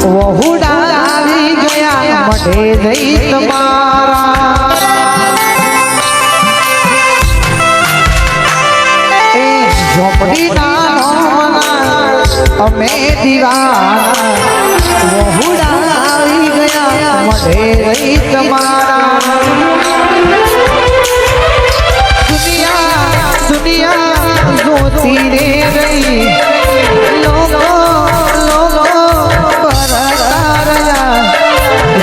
વહુડા આવી ગયા મઢે જઈ તમારા એ ઝોપડી ના અમે દીવાના વહુડા આવી ગયા મઢે જઈ તમારા दुनिया जोती रे रही लोगो लोगो परया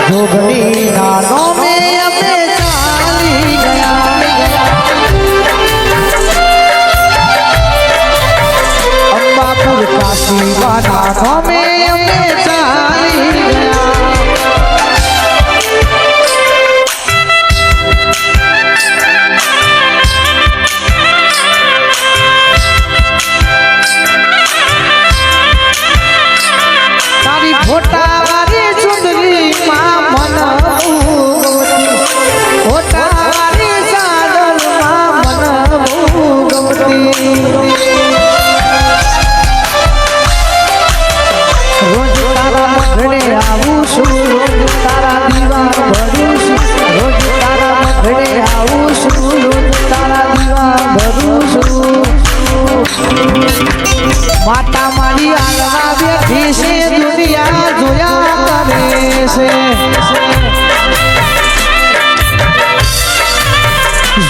जोगनी नानो में अपने चाली गया अम्बापुर काशी वाला में अपने चाली गया माता माली आलवा बैठी से दुनिया जोया करे से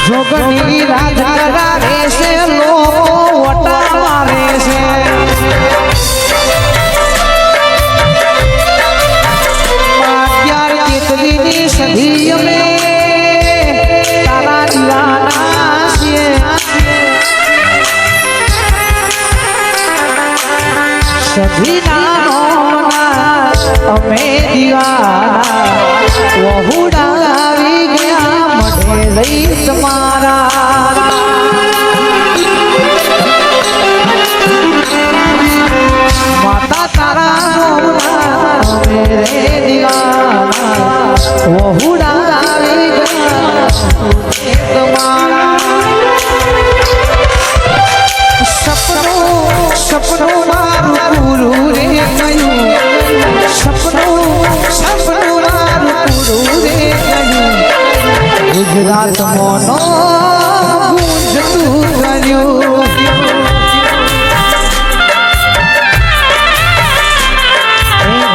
जोगनी राजा रे से लोग वटा मारे से प्यार कितनी सदी में तारा दीवाना से सभी नाना अमे दीवाना वहुड़ा આવી ગયા મઢે લઈ તમારા માતા તારા મેરે દીવાના વહુડા આવી ગયા તમારા સપનો મારું પૂરું રે ગયું સપનો મારું પૂરું રે ગયું ગુજરાત મોનો ગુંજતું કર્યું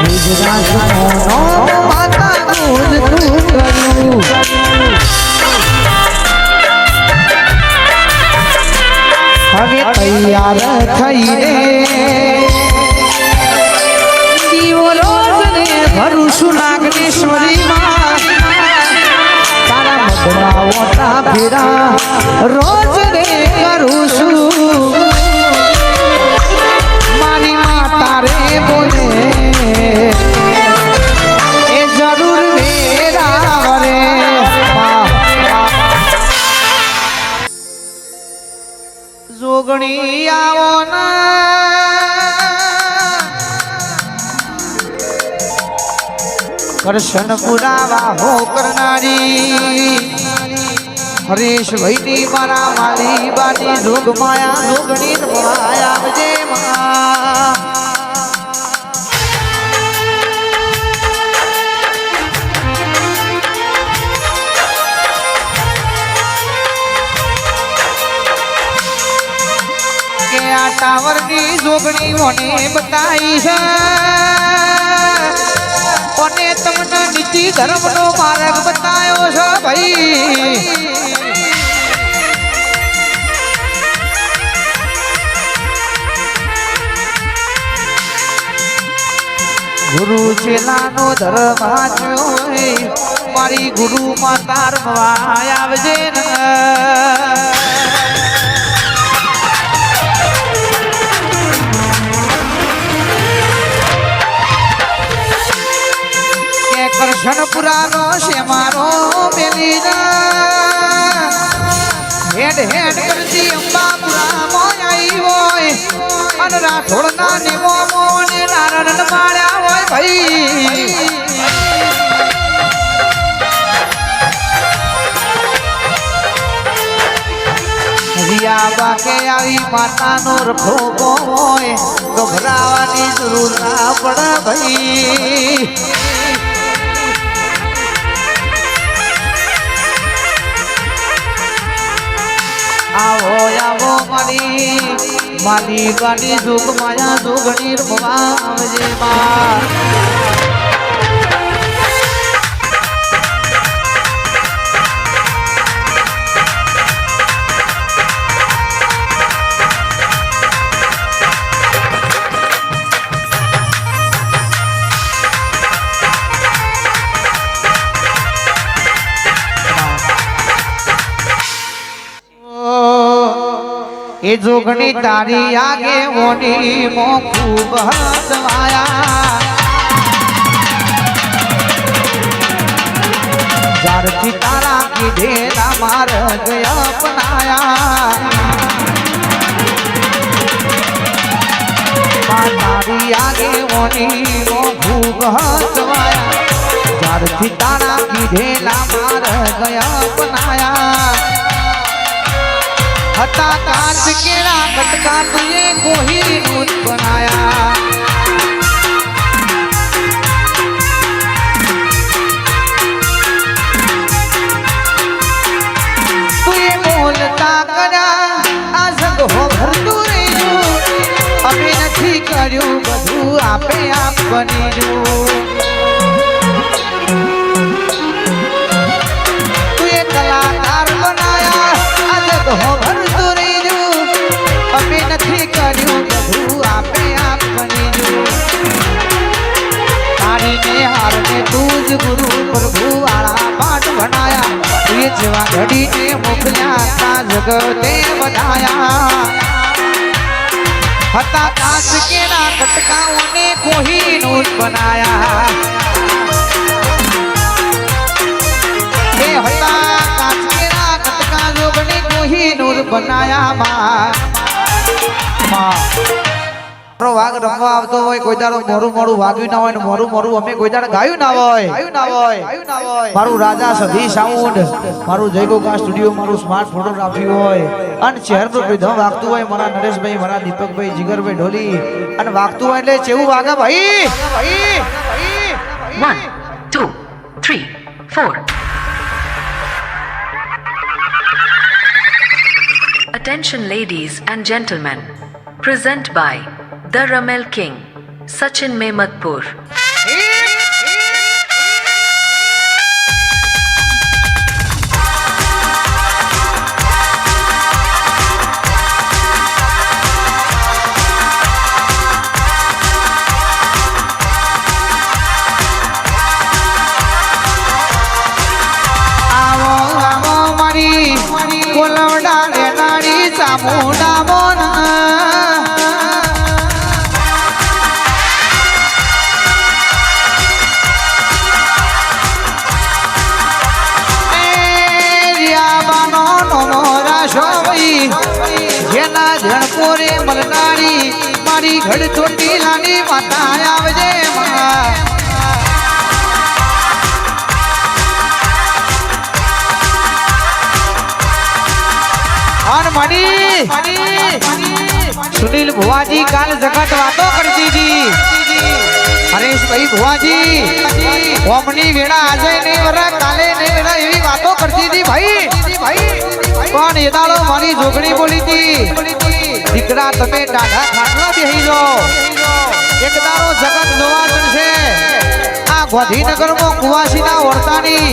ગુજરાત મોનો માતા ગુંજતું કર્યું હવે તૈયાર થઈને દીવો રોજને ભરું છું નાગેશ્વરી માં તારા મધરા ઓટા ફેરા રોજ રે કરું છું મારી માતા રે બોલે એ જરૂર વેરા રે જોગણી આવો કરશન પુરાવા હો કરનારી હરેશ ભાઈની મારા માલી બાની જોગ માયા જોગણી માયા જે મા टावर की जोगनी मोने बताई है ओने तमने नीति धर्म नो मार्ग बतायो छो भाई गुरु चेला नो धर्म आचो मारी गुरु माता रमवाय आवजे न કરશન પુરાનો છે મારો મેલીના હેડ હેડ કરતી અંબાપુરા મોય આવી હોય અને રાઠોડના નિમો મોને નારણ માળ્યા હોય ભાઈ રિયા બાકે આવી માતાનો રખો હોય ગભરાવાની જરૂર ના પડે ભાઈ. આવો આવો મારી ગાડી દુઃખ માયા દુગણી રમવા આવજે માં. એ જોગણી તારી આગે મોની મો ખૂબ હસવાયા. જ્યારથી તારા કીધેલા માર્ગ અપનાયા. તારી આગે મોની મો ખૂબ હસવાયા. જ્યારથી તારા કીધેલા માર્ગ અપનાયા. હતા કાચ કેળા કટકા તુએ કોહીનું જ બનાયા. તુએ બોલતા કર્યા આ જગ હો ભરતું રહ્યું. અમે નથી કર્યું બધું આપે આપ બનીયું. તુએ કલાકાર બનાયા આ જગ હો ભરતું રહ્યું. અમે નથી કર્યું બધું આપે આપ બનીયું. તારીને હારને તું જ ગુરુ પ્રભુ વાળા પાઠ ભણાયા. એ જેવા ઘડીને મોકલ્યા તા જગતે વધાયા. હતા કાચ કેરા કટકાઓને કોહીનું જ બનાયા. એ હતા કાચ કેરા કટકા જોગણી કોહીનું જ બનાયા. મારો વાઘ રમવા આવતો હોય કોઈ દાડો મોરું મોરું વાગ્યું ના હોય ને મોરું મોરું અમે કોઈ દાડો ગાયું ના હોય. મારું રાજા સધી સાઉન્ડ, મારું જયગોગા સ્ટુડિયો, મારું સ્માર્ટ ફોટોગ્રાફી હોય અને ચહેરનું રીધમ વાગતું હોય મારા નરેશભાઈ, મારા દીપકભાઈ, જીગરભાઈ ઢોલી અને વાગતું હોય એટલે ચેવું વાગે ભાઈ. 1 2 3 4 Attention ladies and gentlemen, present by The Ramel King, Sachin Mehmadpur. આવો આવો મારી કોલવડા રે નાડી ચામુંડા મોના. જેના જણપોરે મલનારી મારી ઘડ ચોટીલાની માતા આવજે માં. સુનિલ ભુવાજી કાલ જગત વાતો કરતી હતી. હરેશભાઈ ભુવાજી ઓમની વેળા આજે નહીં વરા કાલે નહીં વેળા એવી વાતો કરતી હતી ભાઈ. પણ એ દાડો મારી જોગણી બોલી હતી, દીકરા તમે ડાઢા ખાટલા બેહી જાઓ, એક દાડો જગત જોવા છે. આ ગાંધીનગરમાં કુવાસીના વર્તાની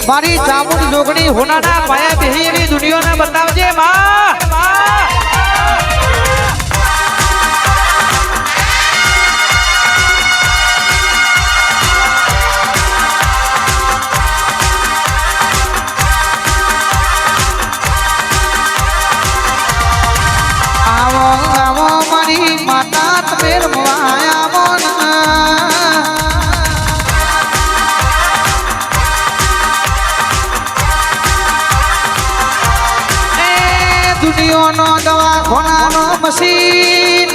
મારી ચામુંડ જોગણી હોનાના પાયા બેહી એવી દુનિયાને બતાવજે માં. આવો આવો મારી માતા તમે રમવાયા મોના. દુનિયાનો દવાખાનાનો મશીન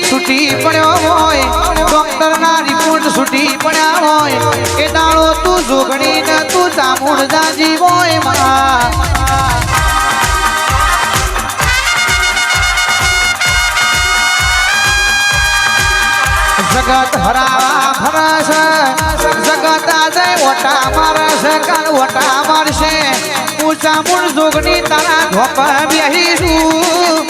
છૂટી પડ્યો હોય, ડોક્ટરના રિપોર્ટ છૂટી પડ્યા હોય, એ દાડો તું જોગણી ને તું ચામુંડ જાજી હોય માં. જગત હરાવા ફરસ જગત આજે ઓટા મારસ કાલ ઓટા મારશે ઊંચા મૂળ જોગની તારા ધોપ બેહીશું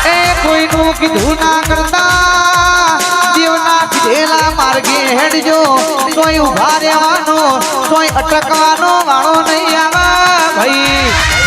એ કોઈનું કીધું ના કરતા જીવના કીધેલા માર્ગે હેડજો તોય ઉભા રહેવાનો તોય અટકવાનો વાળો નહીં આવે ભાઈ